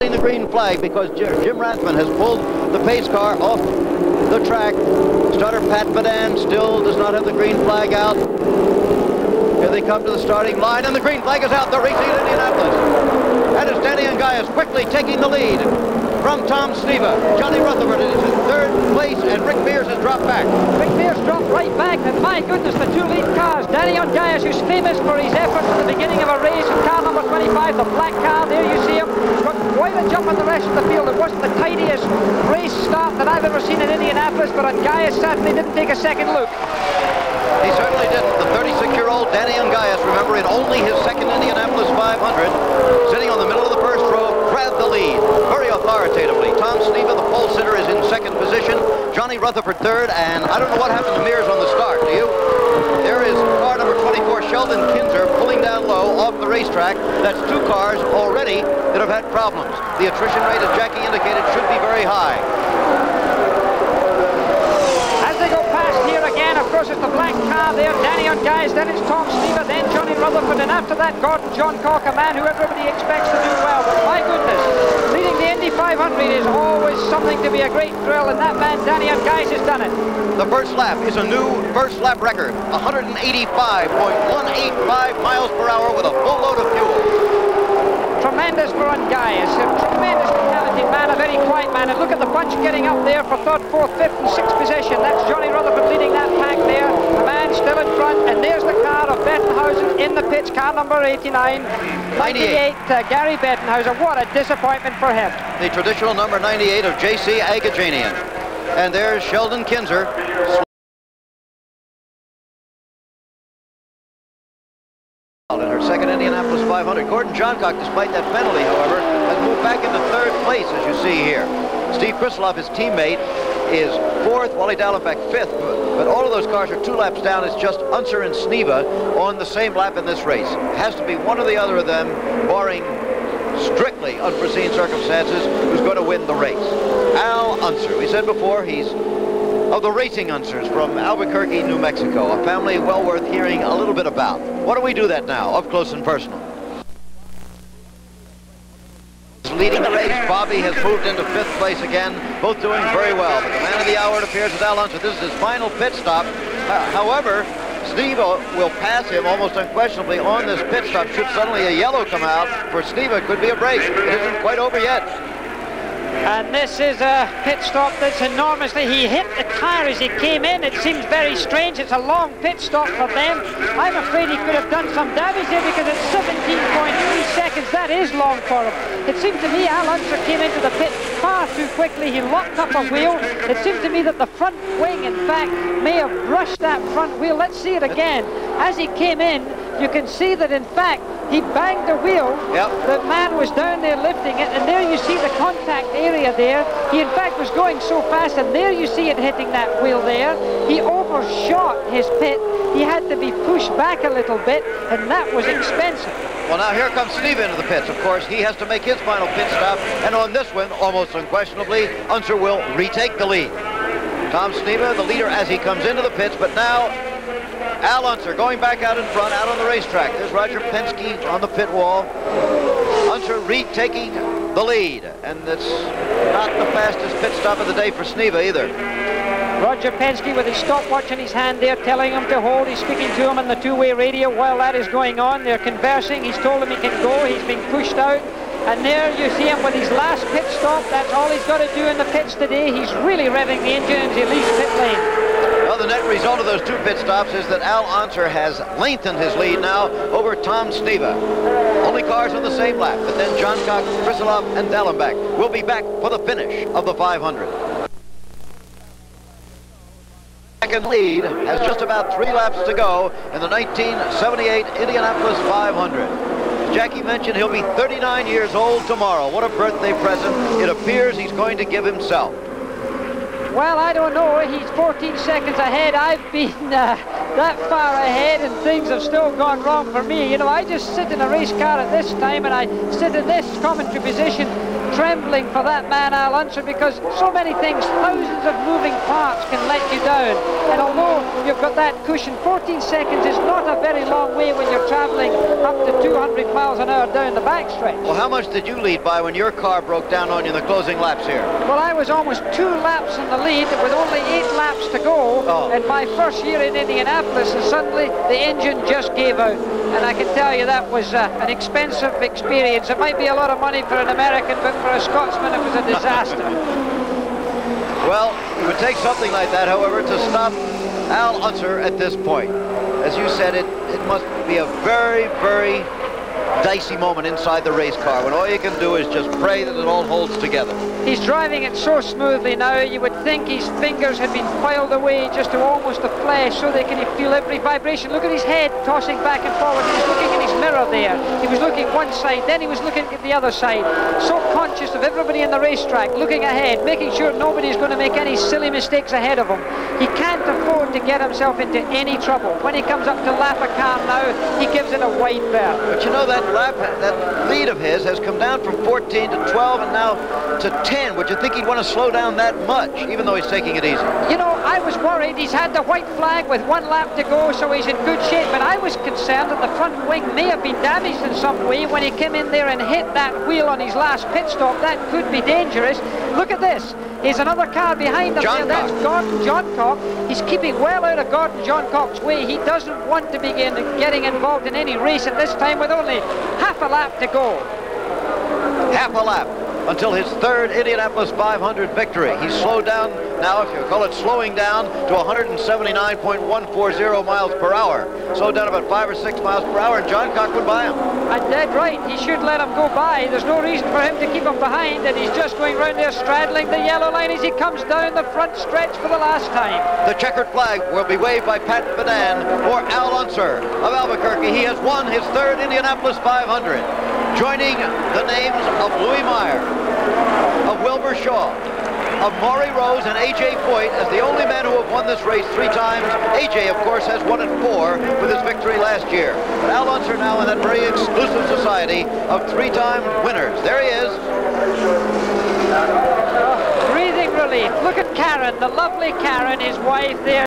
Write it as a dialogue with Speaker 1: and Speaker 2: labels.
Speaker 1: The green flag because Jim Rathman has pulled the pace car off the track. Starter Pat Badan still does not have the green flag out. Here they come to the starting line, and the green flag is out. They're racing in Indianapolis. And it's Danny Ungaius quickly taking the lead from Tom Sneva. Johnny Rutherford is in third place, and Rick Mears has dropped back.
Speaker 2: Rick Mears dropped right back, and my goodness, the two lead cars. Danny Ungaius, who's famous for his efforts at the beginning of a race, in car number 25, the black car, there you see him. Got quite a jump on the rest of the field. It wasn't the tidiest race start that I've ever seen in Indianapolis, but Ungaius certainly didn't take a second look.
Speaker 1: He certainly didn't. The 36-year-old Danny Ungaius, remember, in only his second Indianapolis 500, sitting on the middle of the first row, grabbed the lead very authoritatively. Tom Sneva, the pole sitter, is in second position. Johnny Rutherford third, and I don't know what happened to Mears on the start, do you? There is car number 24, Sheldon Kinzer, pulling down low off the racetrack. That's two cars already that have had problems. The attrition rate, as Jackie indicated, should be very high.
Speaker 2: Of course, it's the black car there, Danny Ungaius, then it's Tom Sneva, then Johnny Rutherford, and after that, Gordon John Cock, a man who everybody expects to do well. But my goodness, leading the Indy 500 is always something to be a great thrill, and that man, Danny Ungaius, has done it. The first lap is a new first lap record, 185.185 miles per hour with a full load of fuel. Tremendous for Ungaius, a tremendously talented man, a very quiet man, and look at the bunch getting up there for third, fourth, fifth, and sixth position. That's Johnny Rutherford leading that pack there, a man still in front, and there's the car of Bettenhausen in the pits, car number 89, 98, Gary Bettenhausen. What a disappointment for him. The traditional number 98 of J.C. Agajanian. And there's Sheldon Kinzer. In her second Indianapolis 500. Gordon Johncock, despite that penalty, however, has moved back into third place, as you see here. Steve Krislov, his teammate, is fourth, Wally Dallenbach fifth, but all of those cars are 2 laps down. It's just Unser and Sneva on the same lap in this race. It has to be one or the other of them, barring strictly unforeseen circumstances, who's going to win the race. Al Unser, we said before, he's of the Racing Unsers from Albuquerque, New Mexico, a family well worth hearing a little bit about. Why don't we do that now, up close and personal? Leading the race, Bobby has moved into 5th place again, both doing very well. But the man of the hour, it appears, is Al Unser. This is his final pit stop. However, Sneva will pass him almost unquestionably on this pit stop. Should suddenly a yellow come out for Sneva, could be a break. It isn't quite over yet. And this is a pit stop that's enormously. He hit the tire as he came in. It seems very strange. It's a long pit stop for them. I'm afraid he could have done some damage there because it's 17.3 seconds. That is long for him. It seemed to me Al Unser came into the pit far too quickly. He locked up a wheel. It seemed to me that the front wing, in fact, may have brushed that front wheel. Let's see it again. As he came in, you can see that, in fact, he banged the wheel. Yep. The man was down there lifting it, and there you see the contact area there. He, in fact, was going so fast, and there you see it hitting that wheel there. He overshot his pit. He had to be pushed back a little bit, and that was expensive. Well, now here comes Sneva into the pits. Of course, he has to make his final pit stop, and on this one, almost unquestionably, Unser will retake the lead. Tom Sneva, the leader as he comes into the pits, but now Al Unser going back out in front, out on the racetrack. There's Roger Penske on the pit wall. Unser retaking the lead, and it's not the fastest pit stop of the day for Sneva either. Roger Penske with his stopwatch in his hand there, telling him to hold. He's speaking to him on the two-way radio while that is going on. They're conversing. He's told him he can go. He's been pushed out. And there you see him with his last pit stop. That's all he's got to do in the pits today. He's really revving the engine as he leaves pit lane. Well, the net result of those 2 pit stops is that Al Unser has lengthened his lead now over Tom Sneva. Only cars on the same lap, but then Johncock, Krislov, and Dallenbach will be back for the finish of the 500. Second lead has just about 3 laps to go in the 1978 Indianapolis 500. As Jackie mentioned, he'll be 39 years old tomorrow. What a birthday present it appears he's going to give himself. Well, I don't know. He's 14 seconds ahead. I've been that far ahead, and things have still gone wrong for me. You know, I just sit in a race car at this time, and I sit in this commentary position
Speaker 3: trembling for that man, Al Unser, because so many things, thousands of moving parts can let you down. And although you've got that cushion, 14 seconds is not a very long way when you're traveling up to 200 miles an hour down the backstretch.
Speaker 1: Well, how much did you lead by when your car broke down on you in the closing laps here?
Speaker 3: Well, I was almost 2 laps in the lead with only 8 laps to go. In my first year in Indianapolis, and suddenly the engine just gave out. And I can tell you that was an expensive experience. It might be a lot of money for an American, but for a Scotsman it was a disaster.
Speaker 1: Well, it would take something like that, however, to stop Al Unser at this point. As you said, it must be a very, very dicey moment inside the race car when all you can do is just pray that it all holds together.
Speaker 3: He's driving it so smoothly now, you would think his fingers had been filed away just to almost the flesh so they can feel every vibration. Look at his head tossing back and forward. He was looking in his mirror there. He was looking one side, then he was looking at the other side. So conscious of everybody in the racetrack, looking ahead, making sure nobody's going to make any silly mistakes ahead of him. He can't afford to get himself into any trouble. When he comes up to lap a car now, he gives it a wide berth.
Speaker 1: But you know, that lead of his has come down from 14 to 12 and now to 10. Would you think he'd want to slow down that much, even though he's taking it easy?
Speaker 3: You know, I was worried. He's had the white flag with 1 lap to go, so he's in good shape. But I was concerned that the front wing may have been damaged in some way when he came in there and hit that wheel on his last pit stop. That could be dangerous. Look at this. Here's another car behind him there. That's Gordon Johncock. He's keeping well out of Gordon Johncock's way. He doesn't want to begin getting involved in any race at this time with only half a lap to go.
Speaker 1: Half a lap until his 3rd Indianapolis 500 victory. He's slowed down now, if you call it slowing down, to 179.140 miles per hour. Slowed down about 5 or 6 miles per hour, and Johncock would buy him.
Speaker 3: And dead right. He should let him go by. There's no reason for him to keep him behind, and he's just going round there straddling the yellow line as he comes down the front stretch for the last time.
Speaker 1: The checkered flag will be waved by Pat Bedan for Al Unser of Albuquerque. He has won his 3rd Indianapolis 500, joining the names of Louis Meyer, of Wilbur Shaw, of Maury Rose and A.J. Foyt as the only men who have won this race 3 times. A.J., of course, has won it 4 with his victory last year. But Al Unser now in that very exclusive society of 3-time winners. There he is.
Speaker 3: Breathing relief. Look at Karen, the lovely Karen, his wife there.